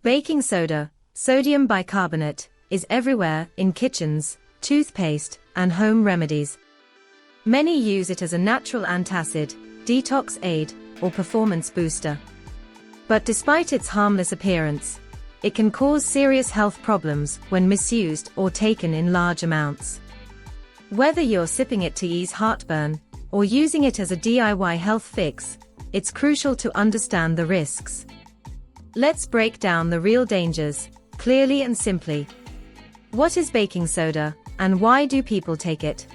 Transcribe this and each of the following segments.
Baking soda, sodium bicarbonate, is everywhere in kitchens, toothpaste, and home remedies. Many use it as a natural antacid, detox aid, or performance booster. But despite its harmless appearance, it can cause serious health problems when misused or taken in large amounts. Whether you're sipping it to ease heartburn, or using it as a DIY health fix, it's crucial to understand the risks. Let's break down the real dangers, clearly and simply. What is baking soda, and why do people take it?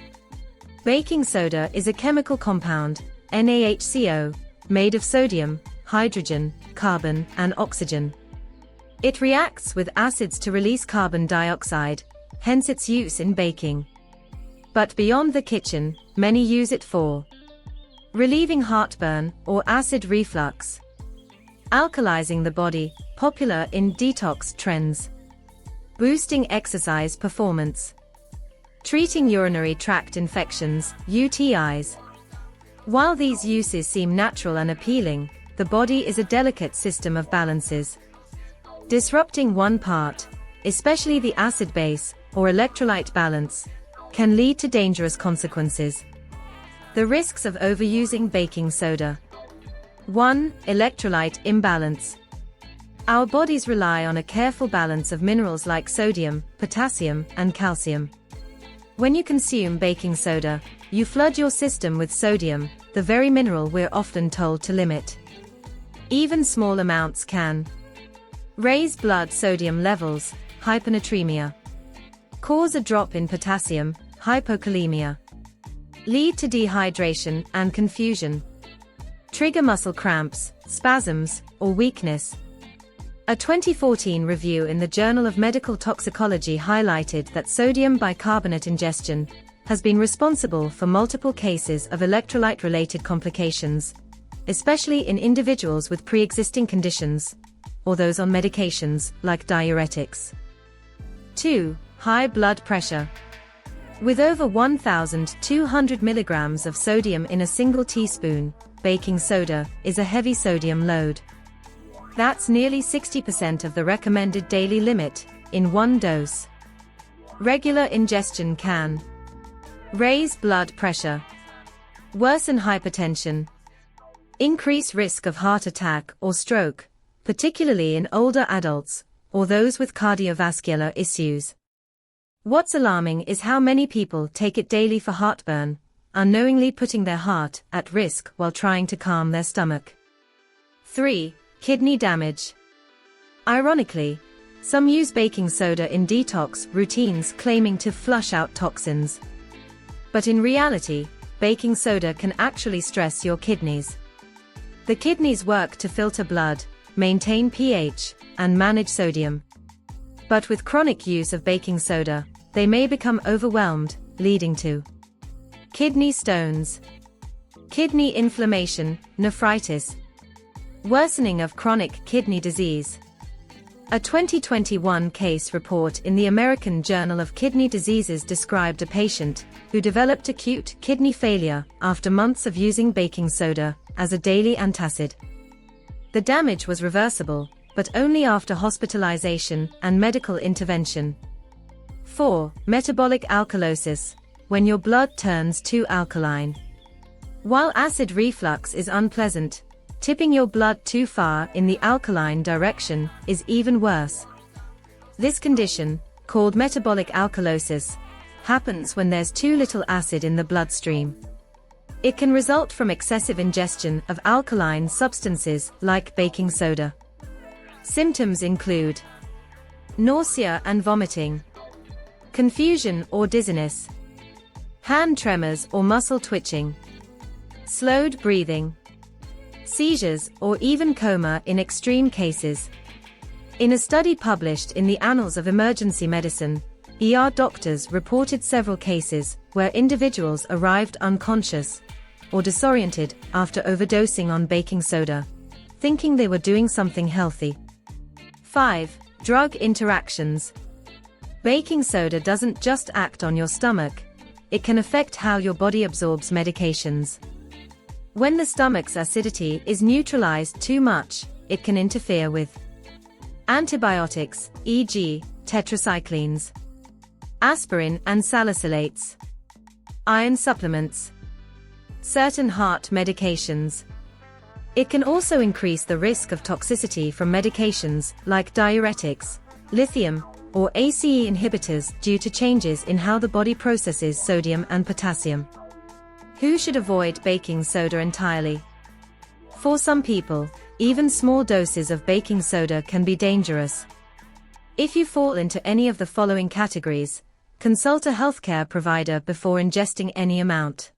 Baking soda is a chemical compound, NaHCO, made of sodium, hydrogen, carbon, and oxygen. It reacts with acids to release carbon dioxide, hence its use in baking. But beyond the kitchen, many use it for relieving heartburn or acid reflux, alkalizing the body, popular in detox trends, boosting exercise performance, treating urinary tract infections, UTIs. While these uses seem natural and appealing, the body is a delicate system of balances. Disrupting one part, especially the acid-base or electrolyte balance, can lead to dangerous consequences. The risks of overusing baking soda. 1. Electrolyte imbalance. Our bodies rely on a careful balance of minerals like sodium, potassium, and calcium. When you consume baking soda, you flood your system with sodium, the very mineral we're often told to limit. Even small amounts can raise blood sodium levels, hyponatremia, cause a drop in potassium, hypokalemia, lead to dehydration and confusion, trigger muscle cramps, spasms, or weakness. A 2014 review in the Journal of Medical Toxicology highlighted that sodium bicarbonate ingestion has been responsible for multiple cases of electrolyte-related complications, especially in individuals with pre-existing conditions, or those on medications like diuretics. 2. High blood pressure. With over 1,200 milligrams of sodium in a single teaspoon, baking soda is a heavy sodium load. That's nearly 60% of the recommended daily limit, in one dose. Regular ingestion can raise blood pressure, worsen hypertension, increase risk of heart attack or stroke, particularly in older adults, or those with cardiovascular issues. What's alarming is how many people take it daily for heartburn, unknowingly putting their heart at risk while trying to calm their stomach. 3. Kidney damage. Ironically, some use baking soda in detox routines claiming to flush out toxins. But in reality, baking soda can actually stress your kidneys. The kidneys work to filter blood, maintain pH, and manage sodium. But with chronic use of baking soda, they may become overwhelmed, leading to kidney stones, kidney inflammation, nephritis, worsening of chronic kidney disease. A 2021 case report in the American Journal of Kidney Diseases described a patient who developed acute kidney failure after months of using baking soda as a daily antacid. The damage was reversible, but only after hospitalization and medical intervention. 4. Metabolic alkalosis, when your blood turns too alkaline. While acid reflux is unpleasant, tipping your blood too far in the alkaline direction is even worse. This condition, called metabolic alkalosis, happens when there's too little acid in the bloodstream. It can result from excessive ingestion of alkaline substances like baking soda. Symptoms include nausea and vomiting, confusion or dizziness, hand tremors or muscle twitching, slowed breathing, seizures, or even coma in extreme cases. In a study published in the Annals of Emergency Medicine, doctors reported several cases where individuals arrived unconscious or disoriented after overdosing on baking soda, thinking they were doing something healthy. 5. Drug interactions. Baking soda doesn't just act on your stomach, it can affect how your body absorbs medications. When the stomach's acidity is neutralized too much, it can interfere with Antibiotics, e.g., tetracyclines, aspirin and salicylates, iron supplements, certain heart medications. It can also increase the risk of toxicity from medications like diuretics, lithium, or ACE inhibitors due to changes in how the body processes sodium and potassium. Who should avoid baking soda entirely? For some people, even small doses of baking soda can be dangerous. If you fall into any of the following categories, consult a healthcare provider before ingesting any amount.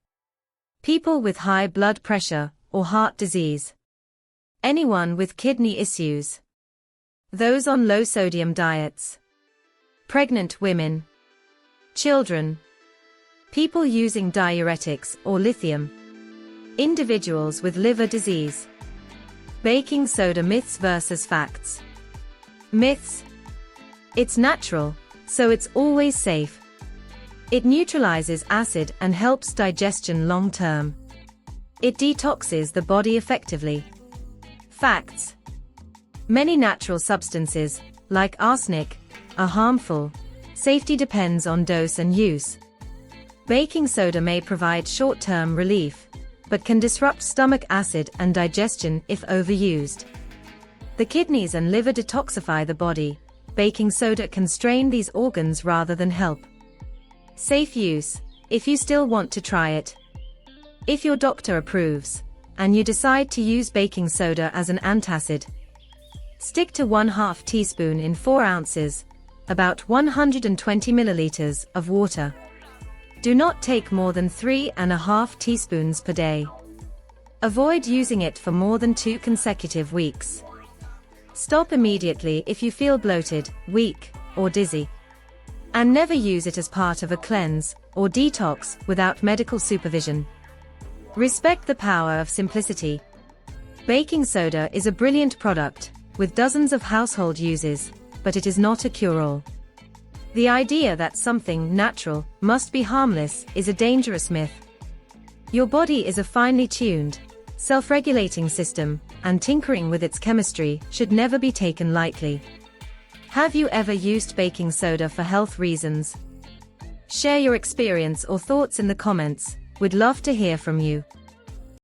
People with high blood pressure or heart disease. Anyone with kidney issues. Those on low-sodium diets. Pregnant women. Children. People using diuretics or lithium. Individuals with liver disease. Baking soda myths versus facts. Myths. It's natural, so it's always safe. It neutralizes acid and helps digestion long-term. It detoxes the body effectively. Facts. Many natural substances, like arsenic, are harmful. Safety depends on dose and use. Baking soda may provide short-term relief, but can disrupt stomach acid and digestion if overused. The kidneys and liver detoxify the body. Baking soda can strain these organs rather than help. Safe use, if you still want to try it. If your doctor approves, and you decide to use baking soda as an antacid, stick to 1/2 teaspoon in 4 ounces, about 120 milliliters of water. Do not take more than 3.5 teaspoons per day. Avoid using it for more than 2 consecutive weeks. Stop immediately if you feel bloated, weak, or dizzy. And never use it as part of a cleanse or detox without medical supervision. Respect the power of simplicity. Baking soda is a brilliant product, with dozens of household uses, but it is not a cure-all. The idea that something natural must be harmless is a dangerous myth. Your body is a finely tuned, self-regulating system, and tinkering with its chemistry should never be taken lightly. Have you ever used baking soda for health reasons? Share your experience or thoughts in the comments. We'd love to hear from you.